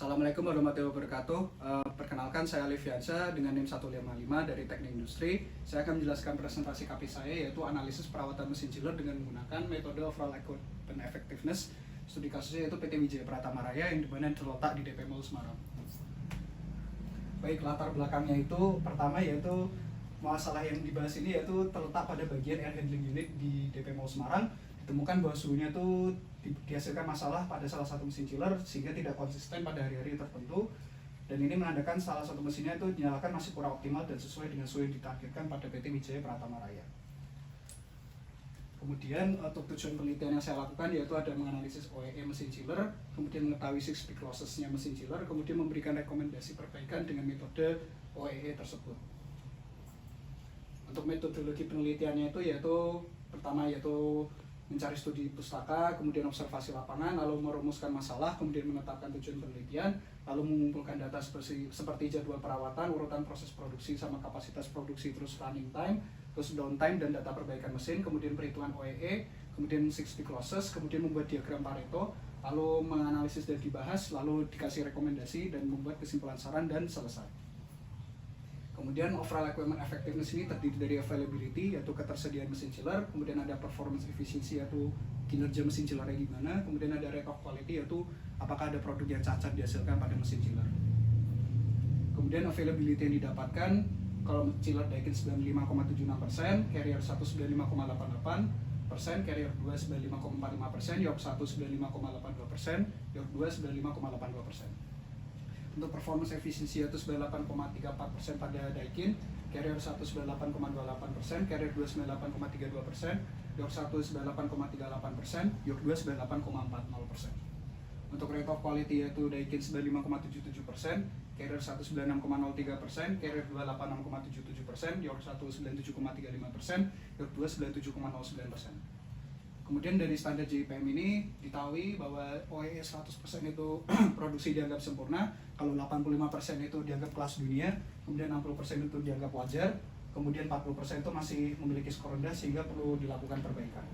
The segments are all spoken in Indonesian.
Assalamualaikum warahmatullahi wabarakatuh. Perkenalkan, saya Liviansa dengan NIM 155 dari Teknik Industri. Saya akan menjelaskan presentasi KP saya, yaitu analisis perawatan mesin chiller dengan menggunakan metode overall equipment effectiveness. Studi kasusnya yaitu PT Wijaya Pratama Raya yang dimana terletak di DP Mall Semarang. Baik, latar belakangnya itu pertama yaitu masalah yang dibahas ini yaitu terletak pada bagian air handling unit di DP Mall Semarang. Ditemukan bahwa suhunya itu dihasilkan masalah pada salah satu mesin chiller sehingga tidak konsisten pada hari-hari tertentu, dan ini menandakan salah satu mesinnya itu dinyalakan masih kurang optimal dan sesuai dengan suhu yang ditargetkan pada PT Wijaya Pratama Raya. Kemudian untuk tujuan penelitian yang saya lakukan yaitu ada menganalisis OEE mesin chiller, kemudian mengetahui 6 peak losses-nya mesin chiller, kemudian memberikan rekomendasi perbaikan dengan metode OEE tersebut. Untuk metodologi penelitiannya itu yaitu pertama yaitu mencari studi pustaka, kemudian observasi lapangan, lalu merumuskan masalah, kemudian menetapkan tujuan penelitian, lalu mengumpulkan data seperti jadwal perawatan, urutan proses produksi sama kapasitas produksi, terus running time, terus downtime dan data perbaikan mesin, kemudian perhitungan OEE, kemudian 6 peak losses, kemudian membuat diagram Pareto, lalu menganalisis dan dibahas, lalu dikasih rekomendasi dan membuat kesimpulan saran dan selesai. Kemudian overall equipment effectiveness ini terdiri dari availability yaitu ketersediaan mesin chiller, kemudian ada performance efficiency yaitu kinerja mesin chillernya gimana, kemudian ada rate of quality yaitu apakah ada produk yang cacat dihasilkan pada mesin chiller. Kemudian availability yang didapatkan kalau chiller Daikin 95,76%, Carrier 1 95,88%, Carrier 2 95,45%, York 1 95,82%, York 2 95,82%. Untuk performance efficiency yaitu 98,34% pada Daikin, Carrier 1 98,28%, Carrier 2 98,32%, York 1 98,38%, York 2 98,40%. Untuk rate of quality yaitu Daikin 95,77%, Carrier 1 96,03%, Carrier 2 86,77%, York 1 97,35%, York 2 97,09%. Kemudian dari standar JIPM ini diketahui bahwa OEE 100% itu produksi dianggap sempurna, kalau 85% itu dianggap kelas dunia, kemudian 60% itu dianggap wajar, kemudian 40% itu masih memiliki skor rendah sehingga perlu dilakukan perbaikan.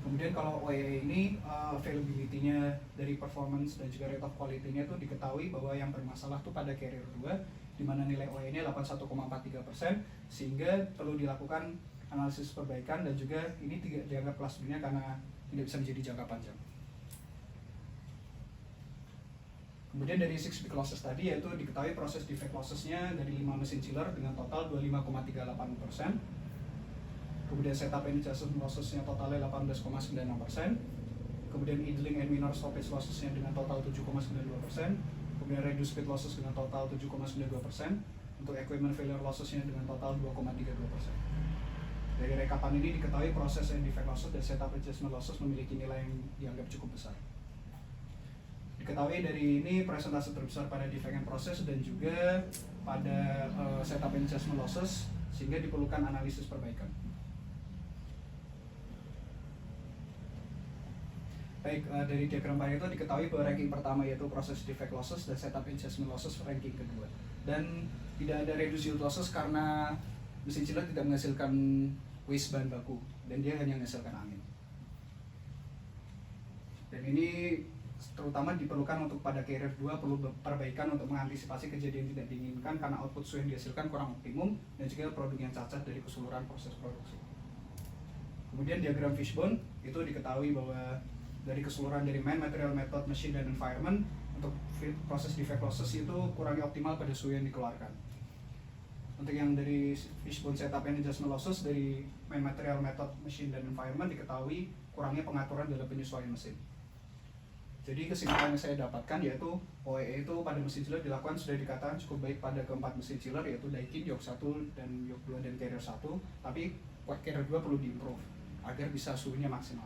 Kemudian kalau OEE ini availability-nya dari performance dan juga rate of quality-nya itu diketahui bahwa yang bermasalah tuh pada Carrier 2 di mana nilai OEE-nya 81,43% sehingga perlu dilakukan analisis perbaikan, dan juga ini tidak dianggap kelas dunia karena tidak bisa menjadi jangka panjang. Kemudian dari 6 peak losses tadi yaitu diketahui proses defect losses-nya dari 5 mesin chiller dengan total 25,38%. Kemudian setup and adjustment losses-nya totalnya 18,96%. Kemudian idling and minor stoppage losses-nya dengan total 7,92%. Kemudian reduce speed losses dengan total 7,92%. Untuk equipment failure losses-nya dengan total 2,32%. Dari rekapan ini diketahui proses and defect losses dan setup adjustment losses memiliki nilai yang dianggap cukup besar. Diketahui dari ini persentase terbesar pada defect and process dan juga pada setup and adjustment losses, sehingga diperlukan analisis perbaikan. Baik, dari diagram Pareto diketahui bahwa ranking pertama yaitu proses defect losses dan setup and adjustment losses ranking kedua. Dan tidak ada reduced yield losses karena mesin chiller tidak menghasilkan waste bahan baku dan dia hanya menghasilkan angin. Dan ini terutama diperlukan untuk pada Carrier 2 perlu perbaikan untuk mengantisipasi kejadian tidak diinginkan karena output suhu yang dihasilkan kurang optimum dan juga produk yang cacat dari keseluruhan proses produksi. Kemudian diagram fishbone itu diketahui bahwa dari keseluruhan dari main material, method, machine, dan environment untuk proses defect losses itu kurangnya optimal pada suhu yang dikeluarkan. Untuk yang dari fishbone setup and adjustment losses dari main material, method, machine, dan environment diketahui kurangnya pengaturan dalam penyesuaian mesin. Jadi kesimpulan yang saya dapatkan yaitu OEE itu pada mesin chiller dilakukan sudah dikatakan cukup baik pada keempat mesin chiller yaitu Daikin, York 1, dan York 2, dan Carrier 1, tapi Carrier 2 perlu diimprove agar bisa suhunya maksimal.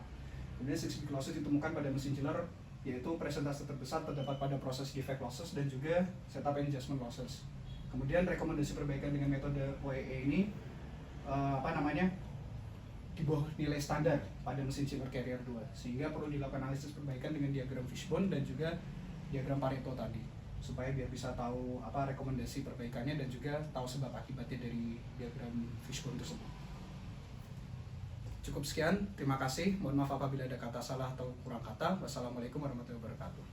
Kemudian 6 peak losses ditemukan pada mesin chiller yaitu persentase terbesar terdapat pada proses defect losses dan juga setup and adjustment losses. Kemudian rekomendasi perbaikan dengan metode OEE ini di bawah nilai standar pada mesin chiller Carrier 2, sehingga perlu dilakukan analisis perbaikan dengan diagram fishbone dan juga diagram Pareto tadi supaya biar bisa tahu apa rekomendasi perbaikannya dan juga tahu sebab akibatnya dari diagram fishbone tersebut. Cukup sekian, terima kasih. Mohon maaf apabila ada kata salah atau kurang kata. Wassalamualaikum warahmatullahi wabarakatuh.